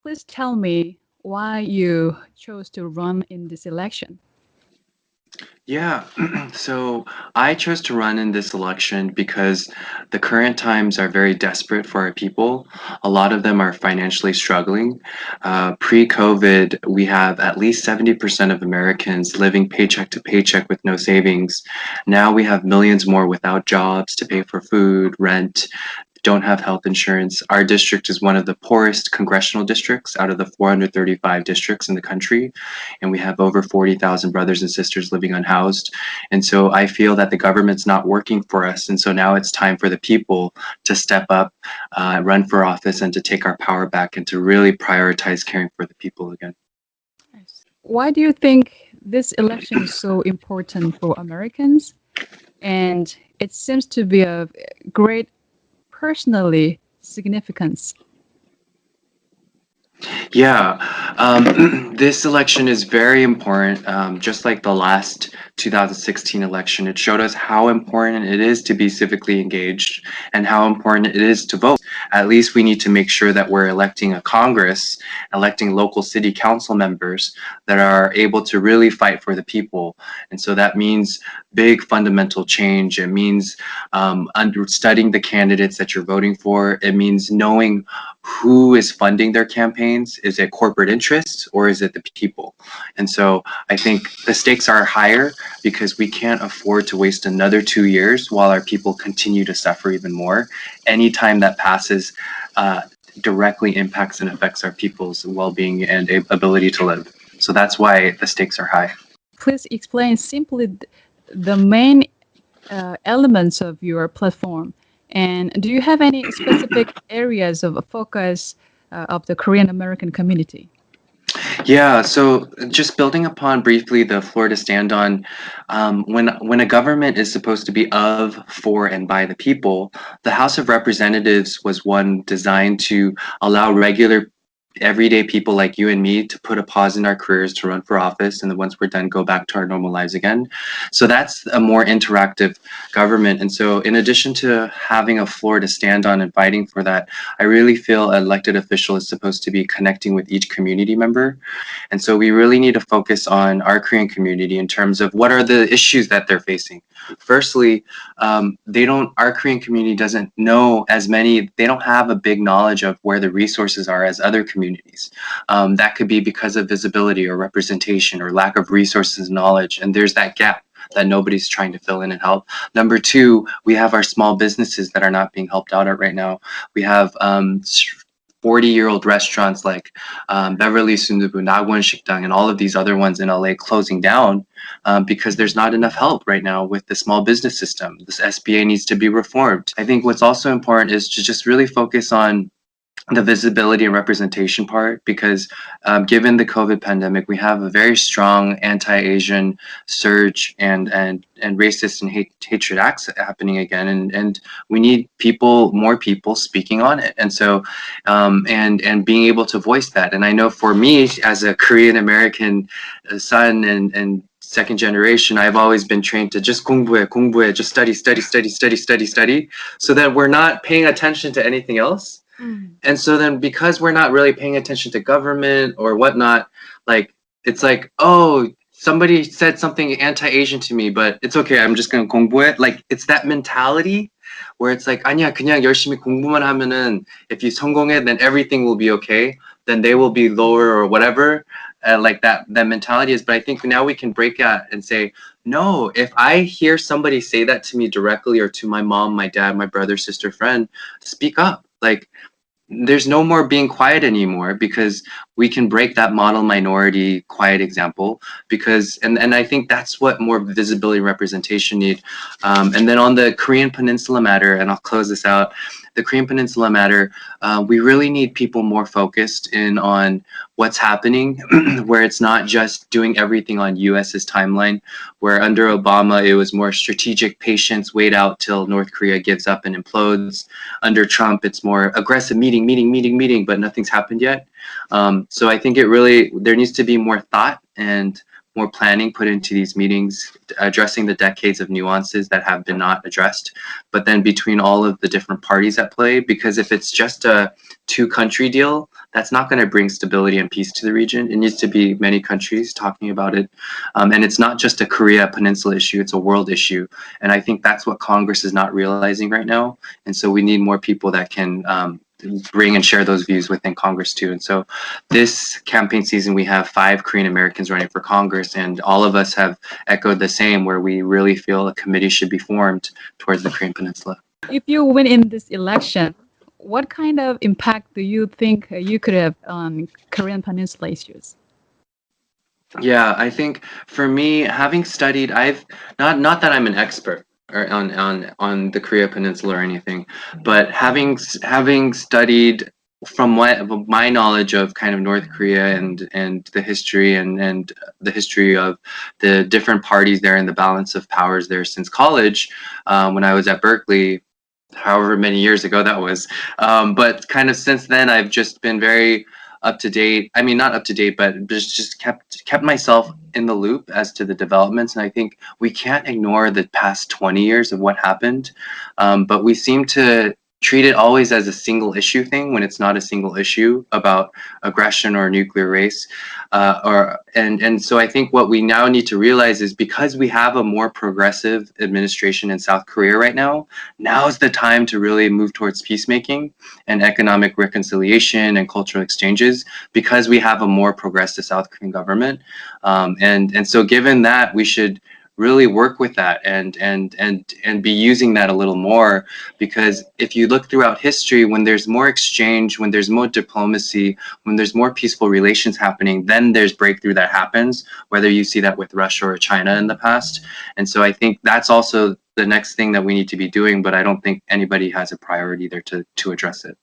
Please tell me why you chose to run in this election. Yeah, so I chose to run in this election because the current times are very desperate for our people. A lot of them are financially struggling. Pre-COVID, we have at least 70% of Americans living paycheck to paycheck with no savings. Now we have millions more without jobs to pay for food, rent, don't have health insurance. Our district is one of the poorest congressional districts out of the 435 districts in the country, and we have over 40,000 brothers and sisters living unhoused. And so I feel that the government's not working for us, and so now it's time for the people to step up, run for office, and to take our power back and to really prioritize caring for the people again. Yes. Why do you think this election is so important for Americans? And it seems to be of great personally significance. Yeah, this election is very important. Just like the last 2016 election, it showed us how important it is to be civically engaged and how important it is to vote. At least we need to make sure that we're electing a Congress, electing local city council members that are able to really fight for the people. And so that means big fundamental change. It means studying the candidates that you're voting for. It means knowing who is funding their campaigns. Is it corporate interests or is it the people? And so I think the stakes are higher because we can't afford to waste another 2 years while our people continue to suffer even more. Any time that passes directly impacts and affects our people's well-being and ability to live. So that's why the stakes are high. Please explain simply the main elements of your platform. And do you have any specific areas of focus of the Korean American community? Yeah, so just building upon briefly the floor to stand on, when a government is supposed to be of, for, and by the people, the House of Representatives was one designed to allow regular everyday people like you and me to put a pause in our careers to run for office, and then once we're done, go back to our normal lives again. So that's a more interactive government. And so in addition to having a floor to stand on and fighting for that, I really feel an elected official is supposed to be connecting with each community member. And so we really need to focus on our Korean community in terms of what are the issues that they're facing. Firstly, our Korean community doesn't know as many, they don't have a big knowledge of where the resources are as other communities. That could be because of visibility or representation or lack of resources and knowledge. And there's that gap that nobody's trying to fill in and help. Number two, we have our small businesses that are not being helped out at right now. We have 40-year-old restaurants like Beverly Sundubu, Nagwon Shikdang, and all of these other ones in LA closing down because there's not enough help right now with the small business system. This SBA needs to be reformed. I think what's also important is to just really focus on the visibility and representation part because given the COVID pandemic, we have a very strong anti-Asian surge and racist and hatred acts happening again, and we need more people speaking on it, and so and being able to voice that. And I know for me as a Korean American son and second generation, I've always been trained to just 공부해, just study, study, study, study, study, study, so that we're not paying attention to anything else. And so then because we're not really paying attention to government or whatnot, like it's like, oh, somebody said something anti-Asian to me, but it's okay. I'm just gonna 공부해. Like it's that mentality where it's like, 아니야, 그냥 열심히 공부만 하면은 if you 성공해, then everything will be okay. Then they will be lower or whatever. Like that mentality is. But I think now we can break out and say, no, if I hear somebody say that to me directly or to my mom, my dad, my brother, sister, friend, speak up. Like there's no more being quiet anymore because we can break that model minority quiet example because and I think that's what more visibility and representation need. And then on the Korean Peninsula matter, and I'll close this out, the Korean Peninsula matter, we really need people more focused in on what's happening where it's not just doing everything on US's timeline, where under Obama it was more strategic patience, wait out till North Korea gives up and implodes. Under Trump it's more aggressive meeting, but nothing's happened yet. So I think there needs to be more thought and more planning put into these meetings, addressing the decades of nuances that have been not addressed, but then between all of the different parties at play, because if it's just a two-country deal, that's not going to bring stability and peace to the region. It needs to be many countries talking about it. And it's not just a Korea Peninsula issue, it's a world issue. And I think that's what Congress is not realizing right now. And so we need more people that can bring and share those views within Congress too. And so this campaign season, we have 5 Korean Americans running for Congress, and all of us have echoed the same, where we really feel a committee should be formed towards the Korean Peninsula. If you win in this election, what kind of impact do you think you could have on Korean Peninsula issues? Yeah, I think for me, having studied, I've not that I'm an expert or on the Korea Peninsula or anything, but having studied from what my knowledge of kind of North Korea and the history and the history of the different parties there and the balance of powers there since college, when I was at Berkeley, however many years ago that was. But kind of since then, I've just been very up to date. I mean, not up to date, but just kept myself in the loop as to the developments. And I think we can't ignore the past 20 years of what happened. But we seem to treat it always as a single issue thing when it's not a single issue about aggression or nuclear race. And so I think what we now need to realize is, because we have a more progressive administration in South Korea right now is the time to really move towards peacemaking and economic reconciliation and cultural exchanges, because we have a more progressive South Korean government. And so given that, we should really work with that and be using that a little more, because if you look throughout history, when there's more exchange, when there's more diplomacy, when there's more peaceful relations happening, then there's breakthrough that happens, whether you see that with Russia or China in the past. And so I think that's also the next thing that we need to be doing, but I don't think anybody has a priority there to address it.